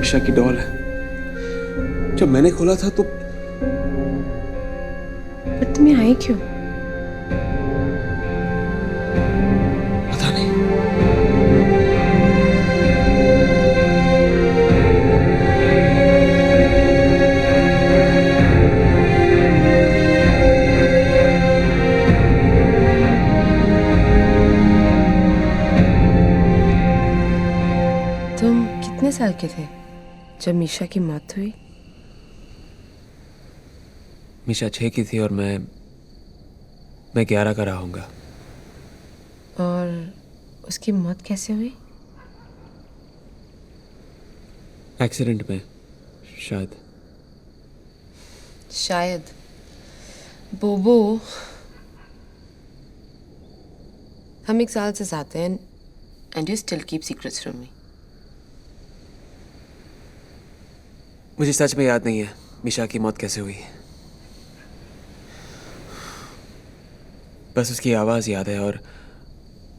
मीशा की डॉल है। जब मैंने खोला था तो पर तुम्हें आई क्यों? पता नहीं। तुम कितने साल के थे जब मीशा की मौत हुई? मीशा 6 की थी और मैं 11 का रहा हूँगा। और उसकी मौत कैसे हुई? एक्सीडेंट में शायद। शायद। बोबो, हम 1 साल से साथ हैं and you still keep secrets from me. मुझे सच में याद नहीं है मीशा की मौत कैसे हुई। बस उसकी आवाज़ याद है और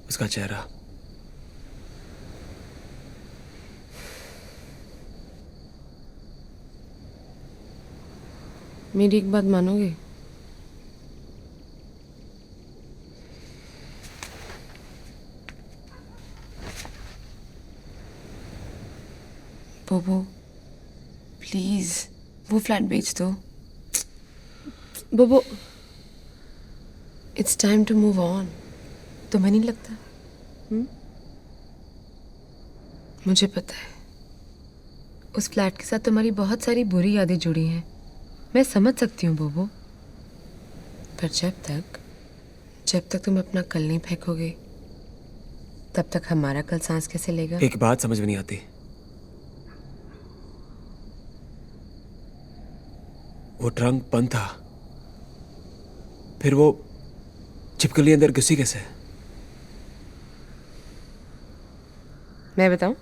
उसका चेहरा। मेरी एक बात मानोगे? बोबो प्लीज वो फ्लैट बेच दो। Bobo, it's time to move on. तुम्हें नहीं लगता? मुझे पता है उस फ्लैट के साथ तुम्हारी बहुत सारी बुरी यादें जुड़ी हैं। मैं समझ सकती हूँ बोबो, पर जब तक तुम अपना कल नहीं फेंकोगे तब तक हमारा कल सांस कैसे लेगा? एक बात समझ में नहीं आती। वो ट्रंक बंद था, फिर वो छिपकली अंदर घुसी कैसे? मैं बताऊं?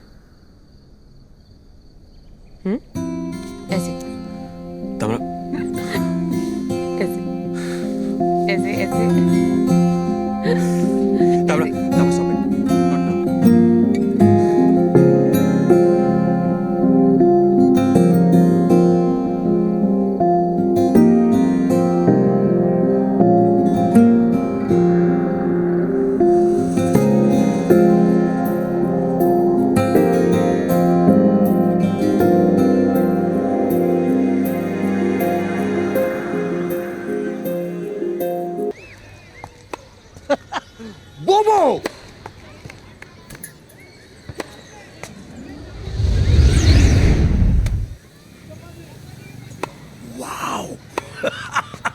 ऐसे तमरा ऐसे ऐसे ऐसे तमरा तमरा stop it. Not now. Bobo! Wow!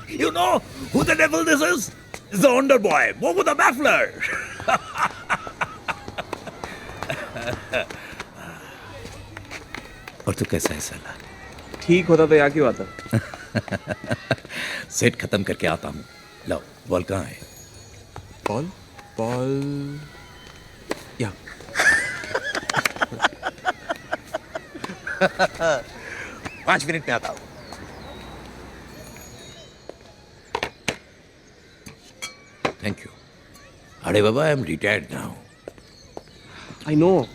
You know who the devil this is? It's the Wonder Boy, Bobo the Baffler! और तू कैसा है साला? ठीक होता तो यहाँ क्यों आता? सेट खत्म करके आता हूँ। लो, बॉल कहाँ है? बॉल बॉल या 5 मिनट में आता हूँ। Thank you. अरे बाबा, I am retired now. I know.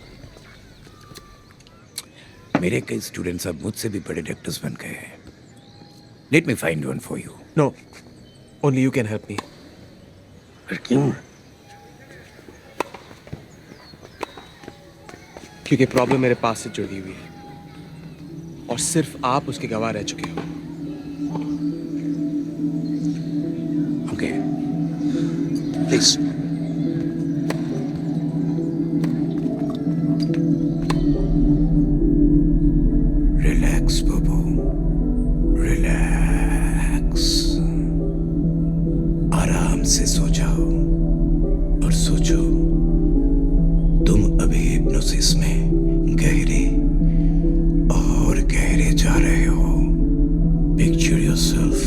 मेरे कई स्टूडेंट्स अब मुझसे भी बड़े डॉक्टर्स बन गए हैं। Let me find one for you. No, only you can help me. क्यों? क्योंकि प्रॉब्लम मेरे पास से जुड़ी हुई है और सिर्फ आप उसके गवाह रह चुके हो। Okay, please. Relax Babu, relax. आराम से सो जाओ और सोचो, तुम अभी हिप्नोसिस में गहरे और गहरे जा रहे हो। Picture yourself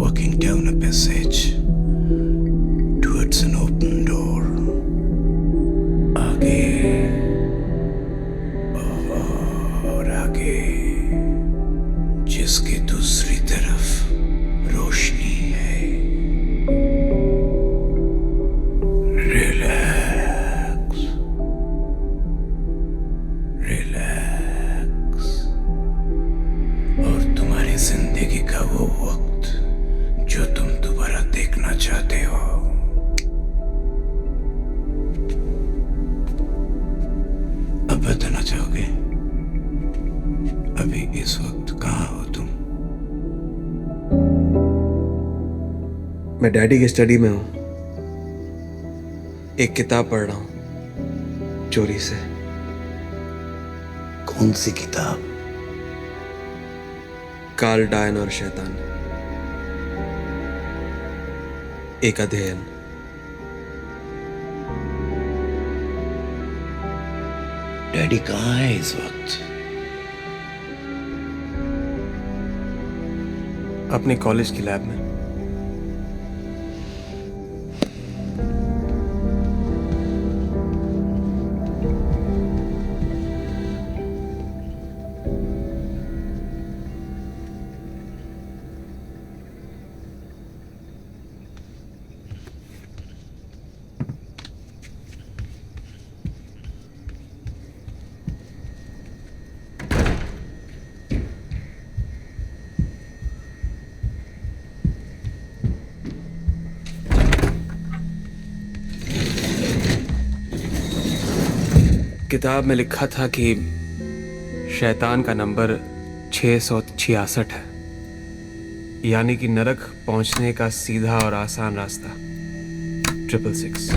walking down a passage towards an open door. आगे और आगे, जिसके दूसरी तरफ रोशनी है। Relax, relax. मैं डैडी की स्टडी में हूं, एक किताब पढ़ रहा हूं चोरी से। कौन सी किताब? कार्ल डायन और शैतान, एक अध्ययन। डैडी कहाँ है इस वक्त? अपने कॉलेज की लैब में। किताब में लिखा था कि शैतान का नंबर 666 है, यानी कि नरक पहुंचने का सीधा और आसान रास्ता 666।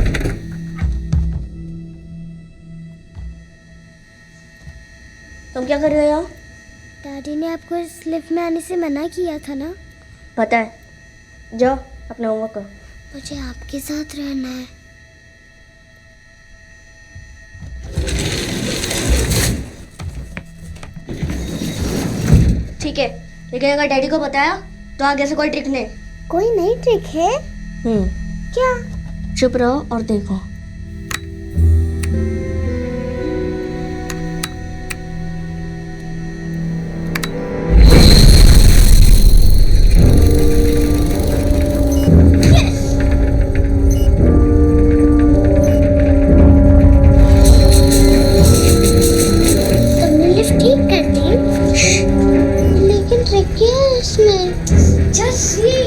तुम क्या कर रहे हो यहाँ? डैडी ने आपको इस लिफ्ट में आने से मना किया था ना। पता है, जाओ अपना होमवर्क करो। मुझे आपके साथ रहना है। ठीक है, लेकिन अगर डैडी को बताया तो आगे से कोई ट्रिक नहीं। कोई नई ट्रिक है क्या? चुप रहो और देखो। तुमने लिफ्ट ठीक कर दी, लेकिन ट्रिक क्या है इसमें? Just see.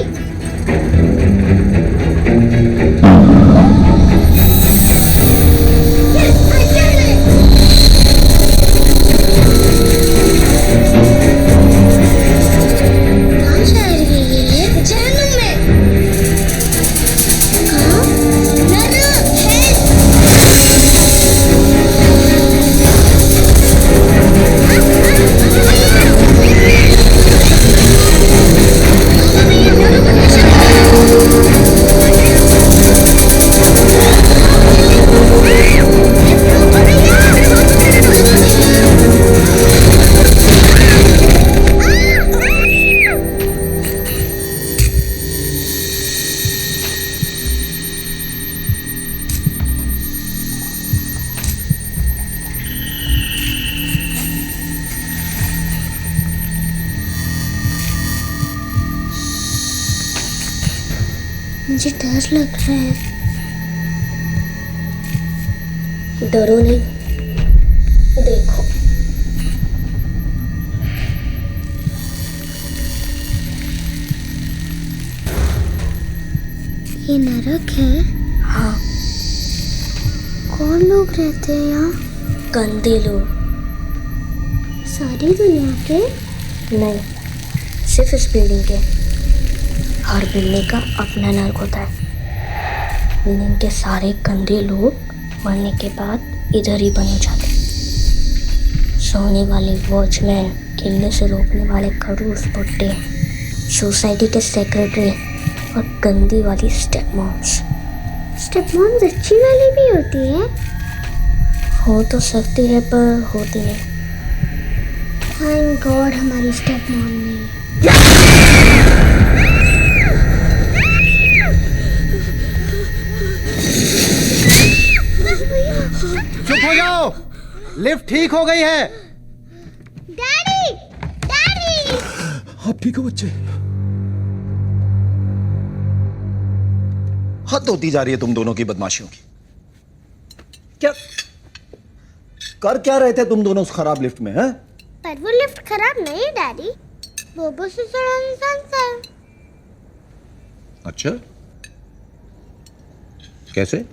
Yes, I did it. कहाँ जा रही है ये? जहन्नुम में। कहाँ? नरक है। मुझे डर लग रहा है। डरो नहीं, देखो। ये नरक है। हाँ, कौन लोग रहते हैं यहाँ? गंदे लोग। सारी दुनिया के? नहीं, सिर्फ इस बिल्डिंग के। हर बिल्डिंग का अपना नर्क होता है। बिल्डिंग के सारे गंदे लोग मरने के बाद इधर ही बने जाते। सोने वाले वॉचमैन, गिरने से रोकने वाले खड़ूस बुड्ढे, सोसाइटी के सेक्रेटरी और गंदी वाली स्टेप मॉम्स। स्टेप मॉम्स अच्छी वाली भी होती है? हो तो सकती है पर होती नहीं। थैंक गॉड हमारी स्टेप मॉम नहीं। चुप हो जाओ, लिफ्ट ठीक हो गई है। Daddy, daddy. आप ठीक हो बच्चे? हद होती जा रही है तुम दोनों की बदमाशियों की। क्या कर क्या रहे थे तुम दोनों उस खराब लिफ्ट में? हैं? पर वो लिफ्ट खराब नहीं है डैडी, बोबो से चढ़ा इंसान था। अच्छा, कैसे?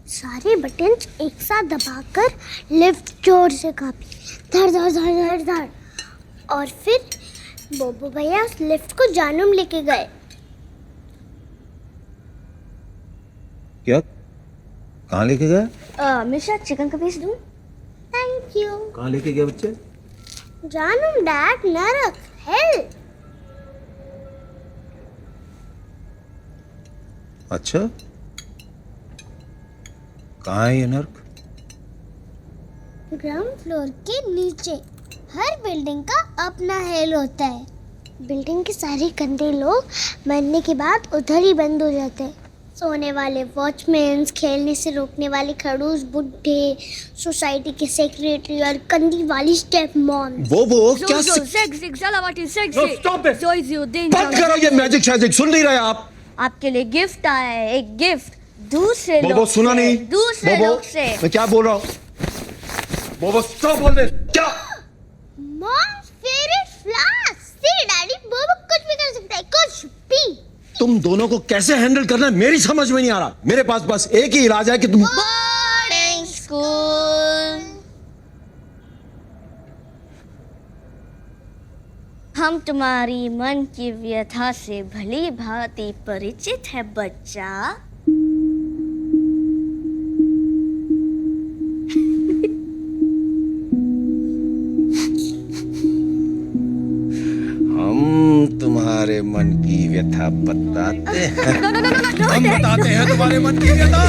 सारे बटन्स एक साथ दबाकर लिफ्ट जोर से कांपी, धड़ धड़ धड़ धड़ धड़, और फिर बोबो भैया उस लिफ्ट को जानूम लेके गए। क्या? कहाँ लेके गया? मिश्रा चिकन का पीस दूं? Thank you. कहाँ लेके गया बच्चे? जानू डैड नरक हेल। अच्छा, कहाँ है ये नर्क? ग्राउंड फ्लोर के नीचे। हर बिल्डिंग का अपना हेल होता है। बिल्डिंग के सारे गंदे लोग मरने के बाद उधर ही बंद हो जाते हैं। सोने वाले वॉचमैन, खेलने से रोकने वाले खड़ूस बुड्ढे, सोसाइटी के सेक्रेटरी और गंदी वाली स्टेप मॉम। वो क्या? बंद करो ये मैजिक शैजिक, सुन नहीं रहे आप? आपके लिए गिफ्ट आया है, एक गिफ्ट दूसरे बोबो लोग सुना से, नहीं? दूसरे बोबो, लोग से। मैं क्या बोल रहा हूँ? बोबो स्टॉप बोल दे। क्या? Mom's favourite flower. See daddy, बोबो कुछ भी कर सकता है, कुछ भी। तुम दोनों को कैसे हैंडल करना है मेरी समझ में नहीं आ रहा। मेरे पास बस एक ही इलाज है कि तुम बोर्डिंग स्कूल। हम तुम्हारी मन की व्यथा से भली भांति परिचित है बच्चा। हम तुम्हारे मन की व्यथा बताते हैं। हम बताते हैं तुम्हारे मन की व्यथा।